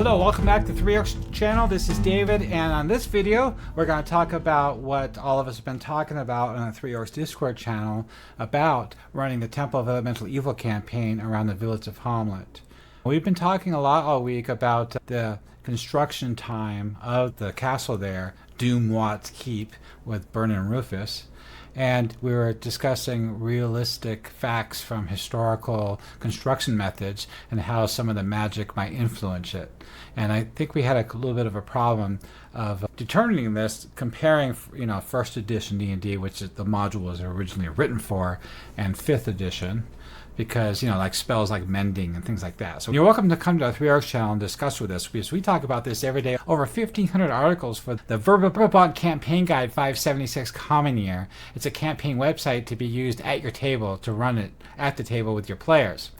Hello, welcome back to 3 Oaks channel. This is David, and on this video we're going to talk about what all of us have been talking about on the 3 Oaks Discord channel about running the Temple of Elemental Evil campaign around the village of Hommlet. We've been talking a lot all week about the construction time of the castle there, Doomwat's Keep, with Byrne and Rufus. And we were discussing realistic facts from historical construction methods and how some of the magic might influence it. And I think we had a little bit of a problem of determining this, comparing, first edition D&D, which the module was originally written for, and 5th edition, because, like spells like mending and things like that. So you're welcome to come to our 3 Arcs channel and discuss with us, because we talk about this every day. Over 1,500 articles for the Verbobonc Campaign Guide 576 Common Year. It's a campaign website to be used at your table, to run it at the table with your players.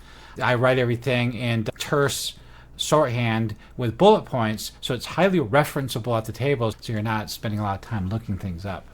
I write everything in terse shorthand with bullet points, so it's highly referenceable at the table, so you're not spending a lot of time looking things up.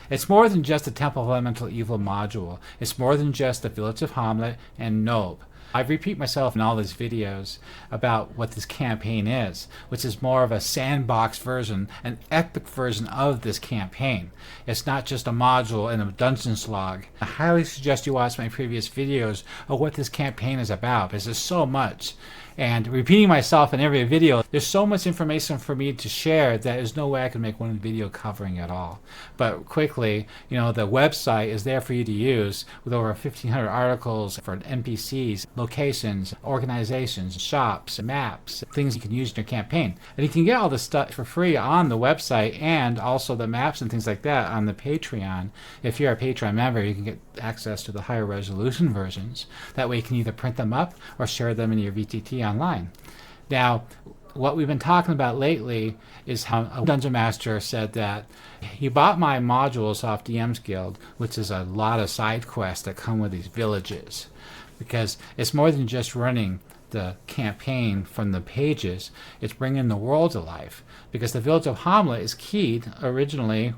It's more than just the Temple of Elemental Evil module. It's more than just the Village of Hommlet and Nob. I repeat myself in all these videos about what this campaign is, which is more of a sandbox version, an epic version of this campaign. It's not just a module and a dungeons log. I highly suggest you watch my previous videos of what this campaign is about, because there's so much. And repeating myself in every video, there's so much information for me to share that there's no way I can make one video covering it all. But quickly, the website is there for you to use with over 1,500 articles for NPCs, locations, organizations, shops, maps, things you can use in your campaign. And you can get all this stuff for free on the website, and also the maps and things like that on the Patreon. If you're a Patreon member, you can get access to the higher resolution versions. That way you can either print them up or share them in your VTT online. Now, what we've been talking about lately is how a dungeon master said that he bought my modules off DM's Guild, which is a lot of side quests that come with these villages, because it's more than just running the campaign from the pages, it's bringing the world to life, because the village of Hommlet is keyed, originally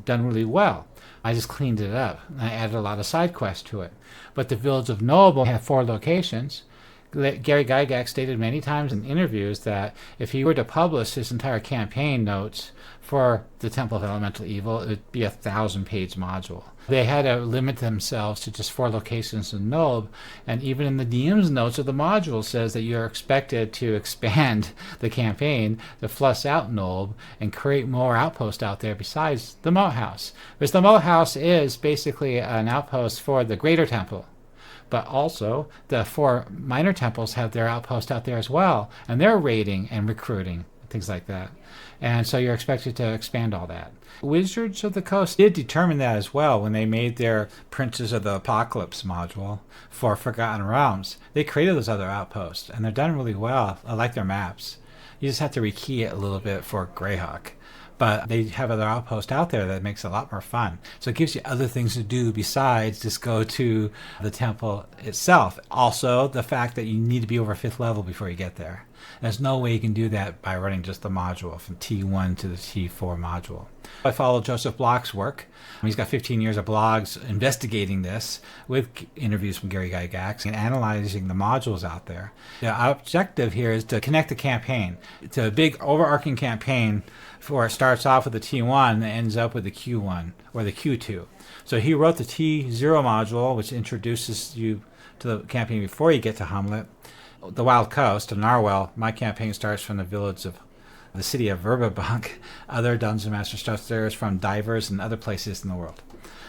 done really well. I just cleaned it up and I added a lot of side quests to it. But the village of Noble had 4 locations. Gary Gygax stated many times in interviews that if he were to publish his entire campaign notes for the Temple of Elemental Evil, it would be a 1,000-page module. They had to limit themselves to just 4 locations in Nob, and even in the DM's notes of the module says that you're expected to expand the campaign to flush out Nob and create more outposts out there besides the Moat House. Because the Moat House is basically an outpost for the Greater Temple. But also, the 4 minor temples have their outpost out there as well, and they're raiding and recruiting, things like that. And so you're expected to expand all that. Wizards of the Coast did determine that as well when they made their Princes of the Apocalypse module for Forgotten Realms. They created those other outposts, and they're done really well. I like their maps. You just have to rekey it a little bit for Greyhawk. But they have other outposts out there that makes it a lot more fun. So it gives you other things to do besides just go to the temple itself. Also, the fact that you need to be over 5th level before you get there. There's no way you can do that by running just the module from T1 to the T4 module. I follow Joseph Block's work. He's got 15 years of blogs investigating this with interviews from Gary Gygax and analyzing the modules out there. The objective here is to connect the campaign to a big overarching campaign where it starts off with the T1 and ends up with the Q1 or the Q2. So he wrote the T0 module, which introduces you to the campaign before you get to Hommlet. The Wild Coast, and Narwhal, my campaign starts from the village of the city of Verbobonc. Other Dungeon Master stuff there is from Divers and other places in the world.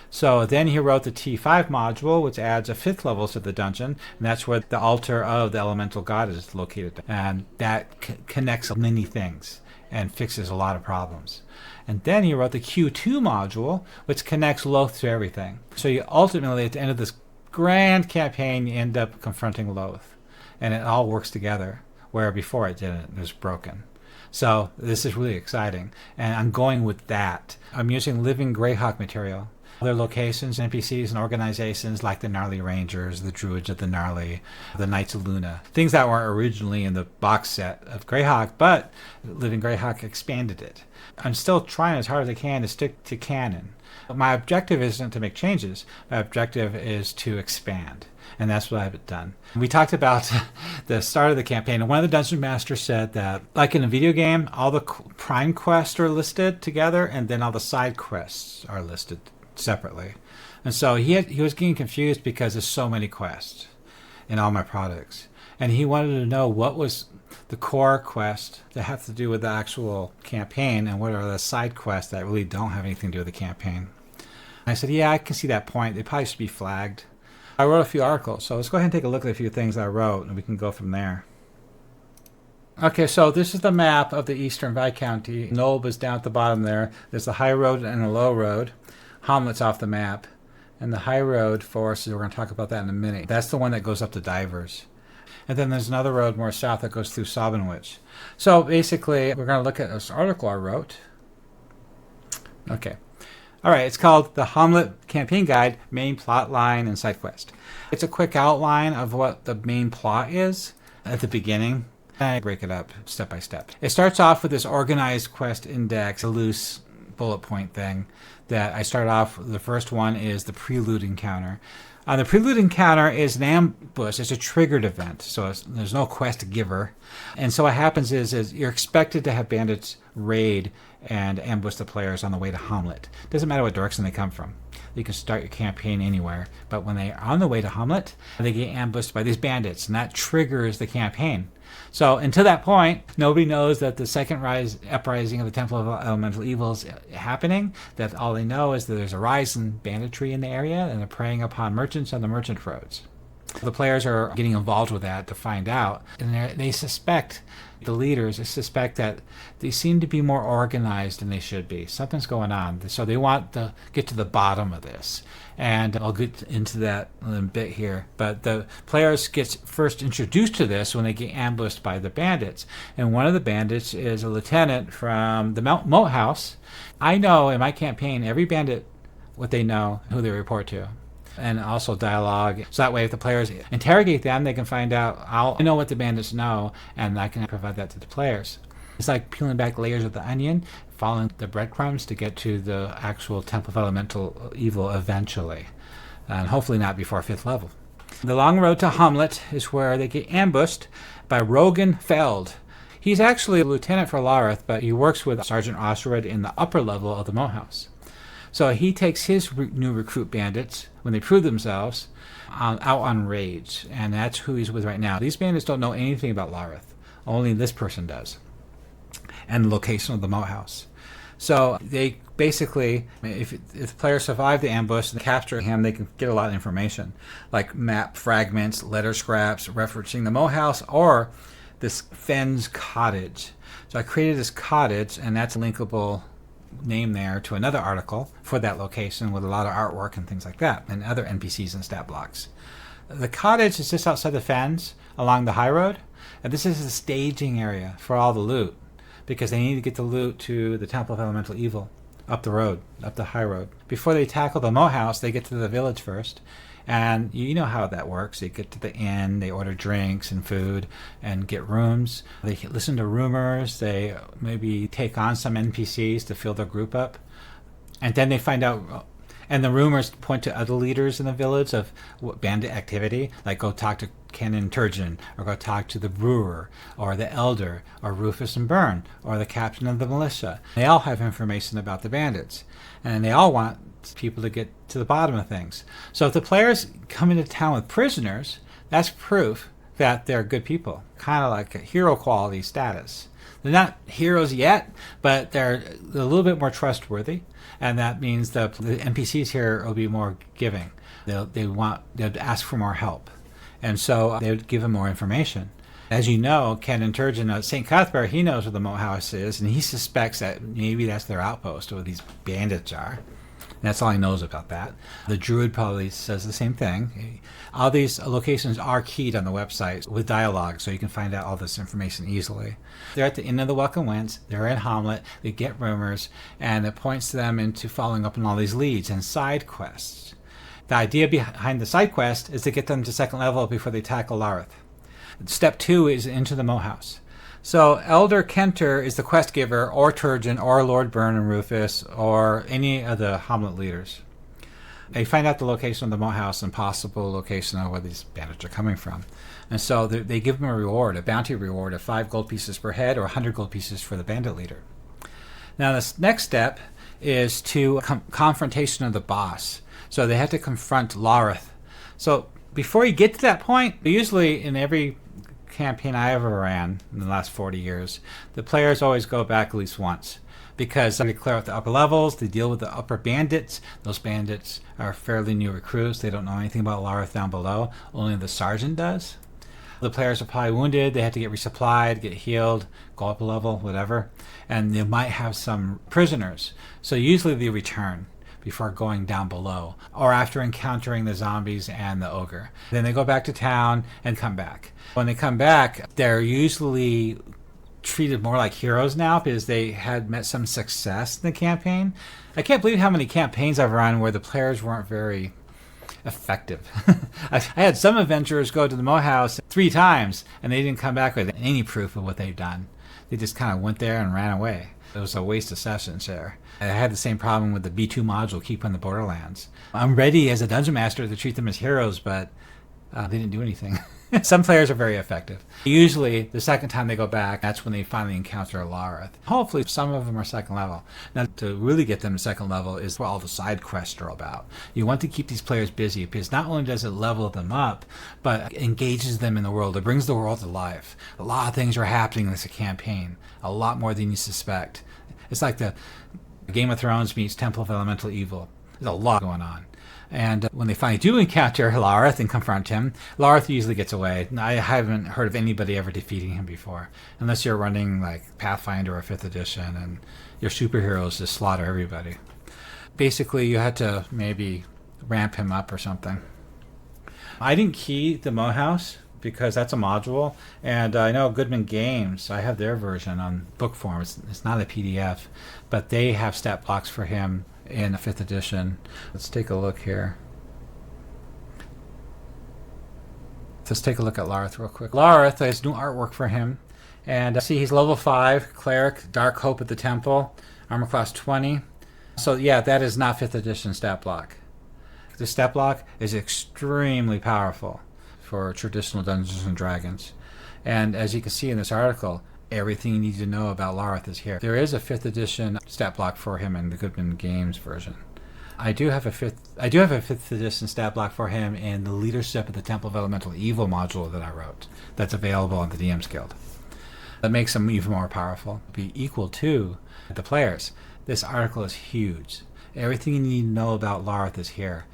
So then he wrote the T5 module, which adds a 5th level to the dungeon, and that's where the altar of the elemental god is located. And that connects many things and fixes a lot of problems. And then he wrote the Q2 module, which connects Loth to everything. So you ultimately, at the end of this grand campaign, you end up confronting Loth. And it all works together, where before it didn't. It was broken. So this is really exciting, and I'm going with that. I'm using Living Greyhawk material. Their locations, NPCs and organizations like the Gnarly Rangers, the Druids of the Gnarly, the Knights of Luna. Things that weren't originally in the box set of Greyhawk, but Living Greyhawk expanded it. I'm still trying as hard as I can to stick to canon. My objective isn't to make changes. My objective is to expand. And that's what I've done. We talked about the start of the campaign, and one of the Dungeon Masters said that, like in a video game, all the prime quests are listed together, and then all the side quests are listed separately. And so he was getting confused because there's so many quests in all my products. And he wanted to know what was the core quest that have to do with the actual campaign, and what are the side quests that really don't have anything to do with the campaign. And I said, yeah, I can see that point. They probably should be flagged. I wrote a few articles, so let's go ahead and take a look at a few things I wrote, and we can go from there. Okay, so this is the map of the Eastern Viscounty. Nob is down at the bottom there. There's the high road and a low road. Hommlet's off the map. And the high road for us, we're going to talk about that in a minute. That's the one that goes up to Divers. And then there's another road more south that goes through Sobbenwich. So basically, we're going to look at this article I wrote. Okay. All right, it's called The Hommlet Campaign Guide, Main Plot Line and Side Quest. It's a quick outline of what the main plot is at the beginning. I break it up step by step. It starts off with this organized quest index, a loose bullet point thing that I start off. The first one is the Prelude Encounter. The Prelude Encounter is an ambush. It's a triggered event, so there's no quest giver. And so what happens is you're expected to have bandits raid and ambush the players on the way to Hommlet. Doesn't matter what direction they come from. You can start your campaign anywhere. But when they're on the way to Hommlet, they get ambushed by these bandits, and that triggers the campaign. So until that point, nobody knows that the second uprising of the Temple of Elemental Evil is happening. That all they know is that there's a rise in banditry in the area, and they're preying upon merchants on the merchant roads. The players are getting involved with that to find out, and they suspect, the leaders suspect that they seem to be more organized than they should be. Something's going on, so they want to get to the bottom of this. And I'll get into that in a bit here. But the players get first introduced to this when they get ambushed by the bandits. And one of the bandits is a lieutenant from the Moat House. I know in my campaign every bandit, what they know, who they report to. And also dialogue. So that way if the players interrogate them, they can find out, I know what the bandits know, and I can provide that to the players. It's like peeling back layers of the onion, following the breadcrumbs to get to the actual Temple of Elemental Evil eventually. And hopefully not before 5th level. The long road to Hommlet is where they get ambushed by Rogan Feld. He's actually a lieutenant for Lareth, but he works with Sergeant Osred in the upper level of the Moat House. So he takes his new recruit bandits, when they prove themselves, out on raids. And that's who he's with right now. These bandits don't know anything about Lareth. Only this person does. And the location of the Moat House. So they basically, if the players survive the ambush and capture him, they can get a lot of information. Like map fragments, letter scraps, referencing the Moat House, or this Fenn's Cottage. So I created this cottage, and that's a linkable name there to another article for that location with a lot of artwork and things like that, and other NPCs and stat blocks. The cottage is just outside the fens along the high road, and this is the staging area for all the loot, because they need to get the loot to the Temple of Elemental Evil up the road, up the high road. Before they tackle the Moat House, they get to the village first. And you know how that works. They get to the inn, they order drinks and food and get rooms. They listen to rumors. They maybe take on some NPCs to fill their group up. And then they find out, and the rumors point to other leaders in the village of bandit activity, like go talk to Canon Turgeon, or go talk to the brewer, or the elder, or Rufus and Byrne, or the captain of the militia. They all have information about the bandits, and they all want people to get to the bottom of things. So if the players come into town with prisoners, that's proof that they're good people, kind of like a hero quality status. They're not heroes yet, but they're a little bit more trustworthy, and that means the NPCs here will be more giving. They'll ask for more help, and so they would give them more information. As you know, Canon Turgeon of St. Cuthbert, he knows where the Moat House is, and he suspects that maybe that's their outpost, or these bandits are. that's all he knows about that. The druid probably says the same thing. All these locations are keyed on the website with dialogue, so you can find out all this information easily. They're at the Inn of the Welcome Winds. They're in Hommlet. They get rumors, and it points them into following up on all these leads and side quests. The idea behind the side quest is to get them to second level before they tackle Lareth. Step 2 is into the Moat House. So Elder Kenter is the quest giver, or Turgeon, or Lord Byrne and Rufus, or any of the Hommlet leaders. They find out the location of the Moat House and possible location of where these bandits are coming from. And so they give them a reward, a bounty reward of 5 gold pieces per head or 100 gold pieces for the bandit leader. Now this next step is to confrontation of the boss. So they have to confront Lareth. So before you get to that point, usually in every campaign I ever ran in the last 40 years, the players always go back at least once, because they clear out the upper levels, they deal with the upper bandits. Those bandits are fairly new recruits. They don't know anything about Lareth down below. Only the sergeant does. The players are probably wounded. They have to get resupplied, get healed, go up a level, whatever. And they might have some prisoners. So usually they return before going down below, or after encountering the zombies and the ogre. Then they go back to town and come back. When they come back, they're usually treated more like heroes now because they had met some success in the campaign. I can't believe how many campaigns I've run where the players weren't very effective. I had some adventurers go to the Moat House 3 times and they didn't come back with any proof of what they've done. They just kind of went there and ran away. It was a waste of sessions there. I had the same problem with the B2 module, Keep on the Borderlands. I'm ready as a dungeon master to treat them as heroes, but they didn't do anything. Some players are very effective. Usually, the second time they go back, that's when they finally encounter Lareth. Hopefully, some of them are second level. Now, to really get them to second level is what all the side quests are about. You want to keep these players busy because not only does it level them up, but engages them in the world. It brings the world to life. A lot of things are happening in this campaign. A lot more than you suspect. It's like the Game of Thrones meets Temple of Elemental Evil. There's a lot going on. And when they finally do encounter Lareth and confront him, Lareth usually gets away. I haven't heard of anybody ever defeating him before, unless you're running like Pathfinder or 5th edition and your superheroes just slaughter everybody. Basically, you had to maybe ramp him up or something. I didn't key the Moat House because that's a module, and I know Goodman Games, I have their version on book form. It's not a PDF, but they have stat blocks for him in the 5th edition. Let's take a look here. Let's take a look at Lareth real quick. Lareth has new artwork for him, and see he's level 5, cleric, Dark Hope at the Temple, armor class 20. So yeah, that is not 5th edition stat block. The stat block is extremely powerful for traditional Dungeons and Dragons, and as you can see in this article, everything you need to know about Lareth is here. There is a 5th edition stat block for him in the Goodman Games version. I do have a 5th edition stat block for him in the Leadership of the Temple of Elemental Evil module that I wrote. That's available on the DM's Guild. That makes him even more powerful. Be equal to the players. This article is huge. Everything you need to know about Lareth is here,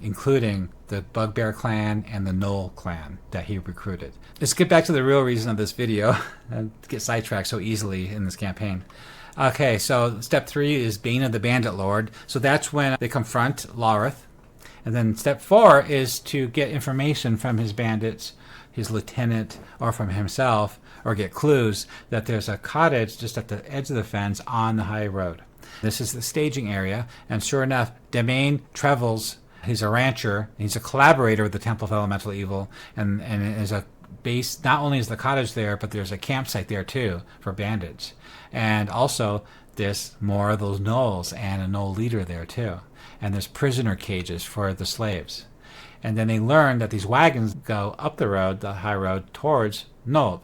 including the Bugbear clan and the Knoll clan that he recruited. Let's get back to the real reason of this video. I get sidetracked so easily in this campaign. Okay, so step 3 is Bane of the Bandit Lord. So that's when they confront Lareth. And then step 4 is to get information from his bandits, his lieutenant, or from himself, or get clues that there's a cottage just at the edge of the fens on the high road. This is the staging area, and sure enough, Demain Trevels, he's a rancher, he's a collaborator with the Temple of Elemental Evil, and is a base. Not only is the cottage there, but there's a campsite there too for bandits, and also there's more of those gnolls and a gnoll leader there too, and there's prisoner cages for the slaves. And then they learn that these wagons go up the road, the high road, towards Nob.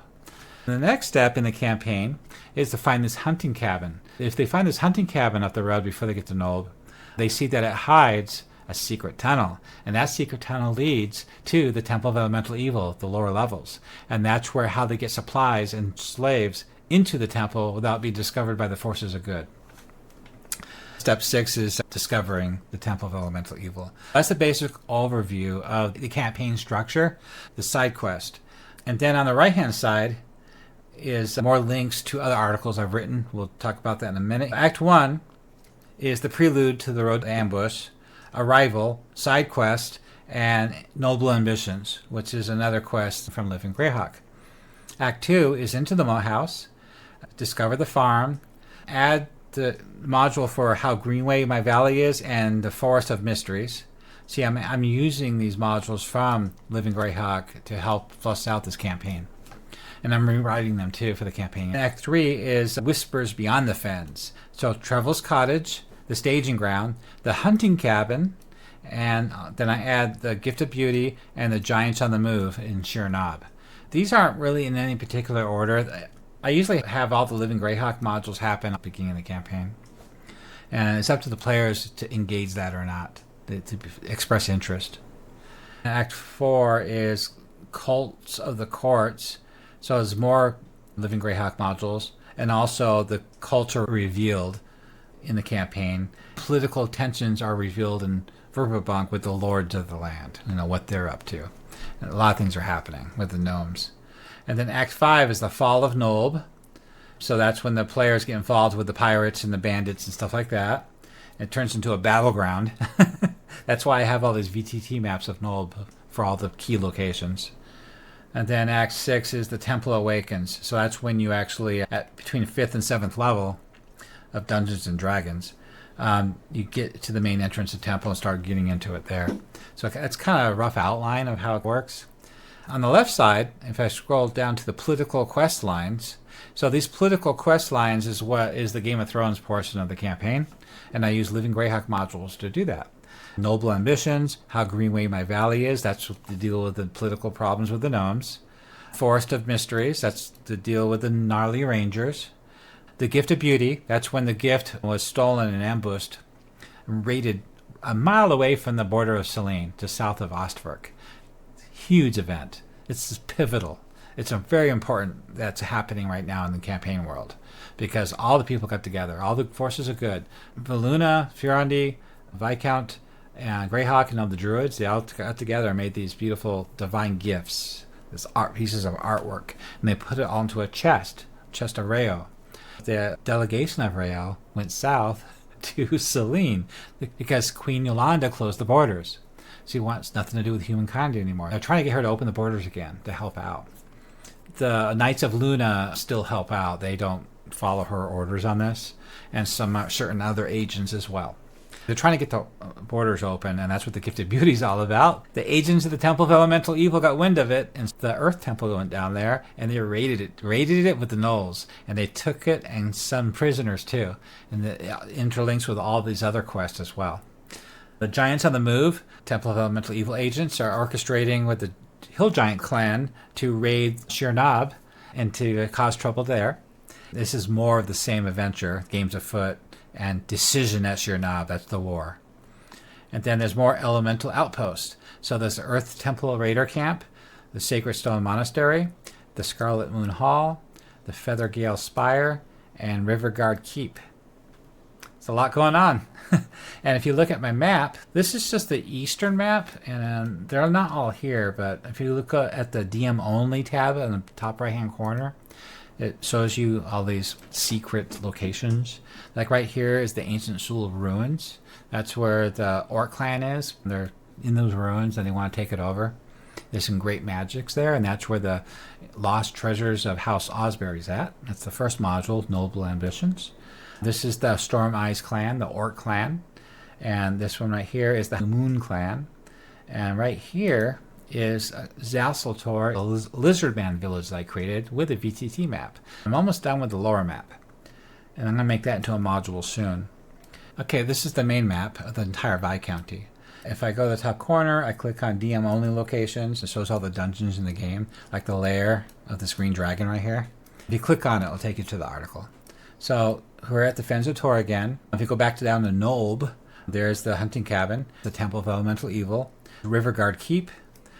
The next step in the campaign is to find this hunting cabin. If they find this hunting cabin up the road before they get to Nob, they see that it hides a secret tunnel, and that secret tunnel leads to the Temple of Elemental Evil, the lower levels, and that's where how they get supplies and slaves into the temple without being discovered by the forces of good. Step 6 is discovering the Temple of Elemental Evil. That's the basic overview of the campaign structure, the side quest. And then on the right hand side is more links to other articles I've written. We'll talk about that in a minute. Act 1 is the prelude to the Road to Ambush, Arrival, Side Quest, and Noble Ambitions, which is another quest from Living Greyhawk. Act 2 is Into the Moat House, Discover the Farm, add the module for How Greenway My Valley Is, and the Forest of Mysteries. See, I'm using these modules from Living Greyhawk to help flush out this campaign. And I'm rewriting them too for the campaign. Act 3 is Whispers Beyond the Fens. So Trevel's Cottage, the Staging Ground, the Hunting Cabin, and then I add the Gift of Beauty and the Giants on the Move in Sheer Knob. These aren't really in any particular order. I usually have all the Living Greyhawk modules happen at the beginning of the campaign. And it's up to the players to engage that or not, to express interest. Act 4 is Cults of the Courts. So there's more Living Greyhawk modules, and also the culture revealed in the campaign. Political tensions are revealed in Verbobonc with the lords of the land, what they're up to. And a lot of things are happening with the gnomes. And then Act 5 is the Fall of Nolb. So that's when the players get involved with the pirates and the bandits and stuff like that. It turns into a battleground. That's why I have all these VTT maps of Nolb for all the key locations. And then Act 6 is the Temple Awakens. So that's when you actually, at between 5th and 7th level of Dungeons and Dragons, you get to the main entrance of the temple and start getting into it there. So that's kind of a rough outline of how it works. On the left side, if I scroll down to the political quest lines, so these political quest lines is what is the Game of Thrones portion of the campaign, and I use Living Greyhawk modules to do that. Noble Ambitions, How Greenway My Valley Is, that's to deal with the political problems with the gnomes. Forest of Mysteries, that's to deal with the gnarly rangers. The Gift of Beauty, that's when the gift was stolen and ambushed and raided a mile away from the border of Selene, just south of Ostwerk. Huge event. It's pivotal. It's very important that's happening right now in the campaign world, because all the people got together. All the forces are good. Valuna, Furondi, Viscount, and Greyhawk, and all the druids, they all got together and made these beautiful divine gifts, these pieces of artwork, and they put it all into a chest of Rayo. The delegation of Rayo went south to Selene because Queen Yolanda closed the borders. She wants nothing to do with humankind anymore. They're trying to get her to open the borders again to help out. The Knights of Luna still help out. They don't follow her orders on this, and some certain other agents as well. They're trying to get the borders open, and that's what the Gift of Beauty is all about. The agents of the Temple of Elemental Evil got wind of it, and the Earth Temple went down there, and they raided it with the gnolls, and they took it and some prisoners too, and it interlinks with all these other quests as well. The Giants on the Move, Temple of Elemental Evil agents, are orchestrating with the Hill Giant clan to raid Sheer Knob and to cause trouble there. This is more of the same adventure, games afoot, and decision at Sheer Knob. That's the war. And then there's more elemental outposts. So there's the Earth Temple Raider Camp, the Sacred Stone Monastery, the Scarlet Moon Hall, the Feathergale Spire, and Riverguard Keep. It's a lot going on. And if you look at my map, this is just the eastern map, and they're not all here, but if you look at the DM Only tab in the top right-hand corner, it shows you all these secret locations. Like right here is the Ancient School of Ruins. That's where the Orc clan is. They're in those ruins and they want to take it over. There's some great magics there, and that's where the Lost Treasures of House Osbury's at. That's the first module, Noble Ambitions. This is the Storm Eyes clan, the Orc clan. And this one right here is the Moon clan. And right here is Zasseltor, a Lizardman village that I created with a VTT map. I'm almost done with the lower map, and I'm going to make that into a module soon. Okay, this is the main map of the entire Viscounty. If I go to the top corner, I click on DM Only locations. It shows all the dungeons in the game, like the lair of this green dragon right here. If you click on it, it'll take you to the article. So we're at the Fens of Tor again. If you go back down to Nolb, there's the Hunting Cabin, the Temple of Elemental Evil, Riverguard Keep,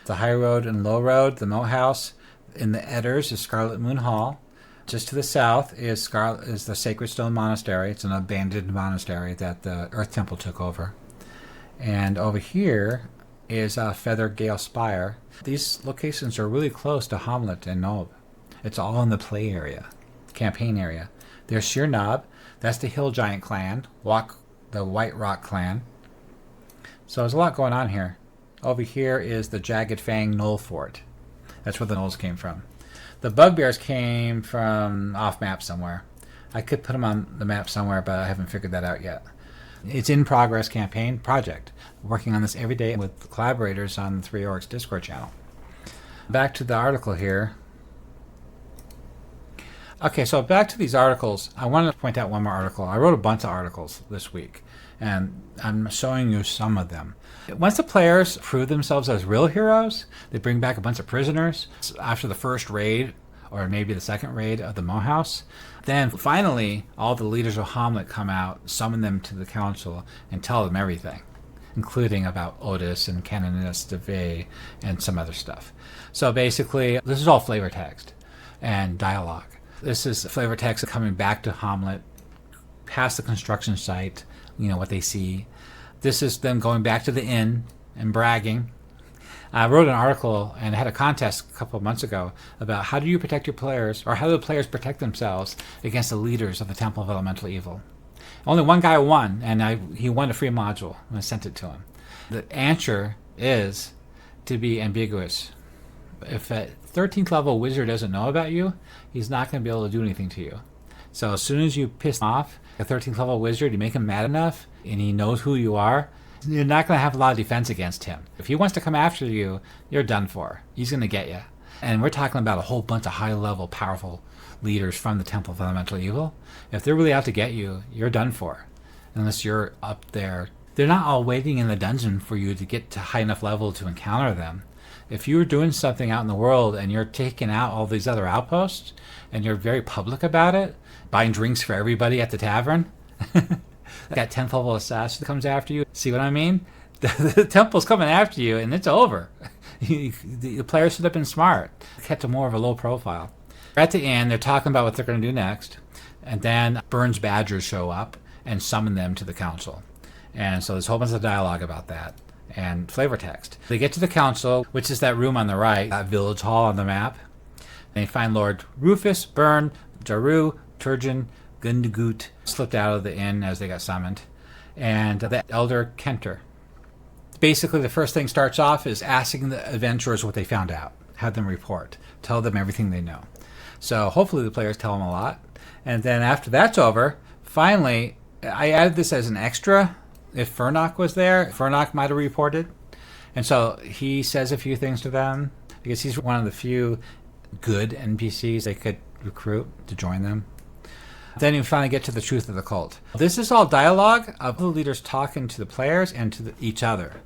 the High Road and Low Road, the Moat House. In the Edders is Scarlet Moon Hall. Just to the south is the Sacred Stone Monastery. It's an abandoned monastery that the Earth Temple took over. And over here is Feathergale Spire. These locations are really close to Hommlet and Nolb. It's all in the play area, campaign area. There's Sheer Knob. That's the Hill Giant clan. Walk the White Rock clan. So there's a lot going on here. Over here is the Jagged Fang Knoll Fort. That's where the Knolls came from. The Bugbears came from off map somewhere. I could put them on the map somewhere, but I haven't figured that out yet. It's in progress campaign project. Working on this every day with collaborators on the Three Orcs Discord channel. Back to the article here. Okay, so back to these articles. I wanted to point out one more article. I wrote a bunch of articles this week, and I'm showing you some of them. Once the players prove themselves as real heroes, they bring back a bunch of prisoners after the first raid, or maybe the second raid of the Moe House. Then finally, all the leaders of Hommlet come out, summon them to the council, and tell them everything, including about Otis and Canoness DeVay and some other stuff. So basically, this is all flavor text and dialogue. This is flavor text coming back to Hommlet, past the construction site, what they see. This is them going back to the inn and bragging. I wrote an article and had a contest a couple of months ago about how do you protect your players, or how do the players protect themselves against the leaders of the Temple of Elemental Evil. Only one guy won, and he won a free module, and I sent it to him. The answer is to be ambiguous. If a 13th level wizard doesn't know about you, he's not going to be able to do anything to you. So as soon as you piss off a 13th level wizard, you make him mad enough, and he knows who you are, you're not going to have a lot of defense against him. If he wants to come after you, you're done for. He's going to get you. And we're talking about a whole bunch of high-level, powerful leaders from the Temple of Elemental Evil. If they're really out to get you, you're done for. Unless you're up there. They're not all waiting in the dungeon for you to get to high enough level to encounter them. If you're doing something out in the world and you're taking out all these other outposts, and you're very public about it, buying drinks for everybody at the tavern, that 10th level assassin comes after you. See what I mean? The temple's coming after you, and it's over. The players should have been smart. Kept more of a low profile. At the end, they're talking about what they're going to do next, and then Burns Badgers show up and summon them to the council. And so there's a whole bunch of dialogue about that and flavor text. They get to the council, which is that room on the right, that village hall on the map. They find Lord Rufus, Byrne, Jaru, Turgeon, Gundagoot slipped out of the inn as they got summoned, and the Elder Kenter. Basically, the first thing starts off is asking the adventurers what they found out. Have them report. Tell them everything they know. So hopefully the players tell them a lot. And then after that's over, finally, I added this as an extra. If Furnock was there, Furnock might have reported. And so he says a few things to them, because he's one of the few good NPCs they could recruit to join them. Then you finally get to the truth of the cult. This is all dialogue of the leaders talking to the players and to each other.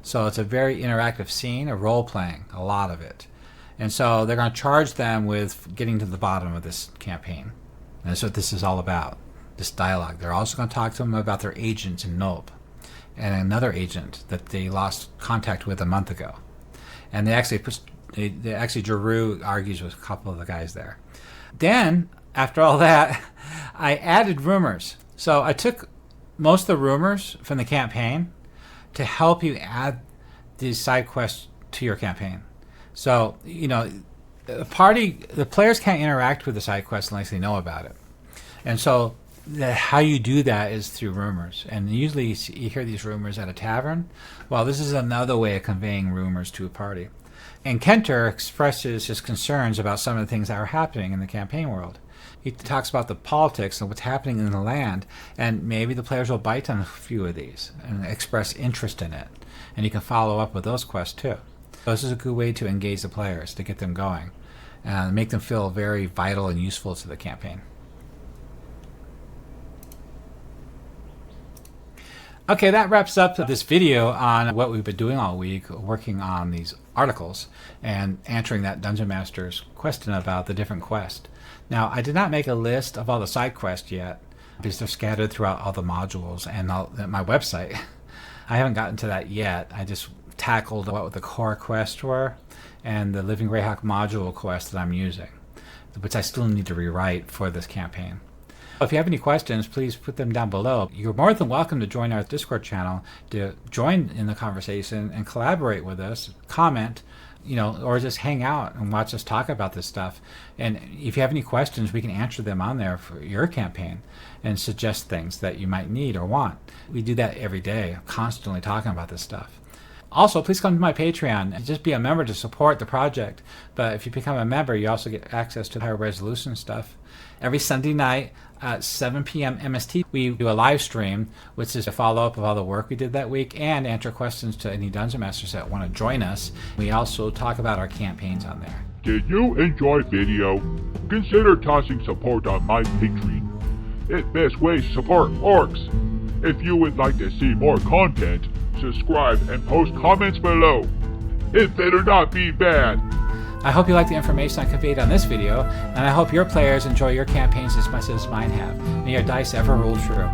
So it's a very interactive scene, a role-playing, a lot of it. And so they're going to charge them with getting to the bottom of this campaign. And that's what this is all about, this dialogue. They're also going to talk to them about their agents in Nope, and another agent that they lost contact with a month ago. And they actually Giroux argues with a couple of the guys there. Then, after all that, I added rumors. So I took most of the rumors from the campaign to help you add these side quests to your campaign. So, the players can't interact with the side quests unless they know about it. And so how you do that is through rumors. And usually you hear these rumors at a tavern. Well, this is another way of conveying rumors to a party. And Kenter expresses his concerns about some of the things that are happening in the campaign world. He talks about the politics and what's happening in the land, and maybe the players will bite on a few of these and express interest in it. And you can follow up with those quests too. So this is a good way to engage the players, to get them going, and make them feel very vital and useful to the campaign. Okay, that wraps up this video on what we've been doing all week, working on these articles and answering that Dungeon Master's question about the different quests. Now, I did not make a list of all the side quests yet, because they're scattered throughout all the modules and my website. I haven't gotten to that yet. I just tackled what the core quests were and the Living Greyhawk module quest that I'm using, which I still need to rewrite for this campaign. If you have any questions, please put them down below. You're more than welcome to join our Discord channel to join in the conversation and collaborate with us, comment, or just hang out and watch us talk about this stuff. And if you have any questions, we can answer them on there for your campaign and suggest things that you might need or want. We do that every day, constantly talking about this stuff. Also, please come to my Patreon and just be a member to support the project. But if you become a member, you also get access to higher resolution stuff. Every Sunday night at 7 p.m. MST, we do a live stream, which is a follow-up of all the work we did that week and answer questions to any Dungeon Masters that want to join us. We also talk about our campaigns on there. Did you enjoy video? Consider tossing support on my Patreon. It's best way to support orcs. If you would like to see more content, subscribe and post comments below. It better not be bad. I hope you like the information I conveyed on this video, and I hope your players enjoy your campaigns as much as mine have. May your dice ever roll true.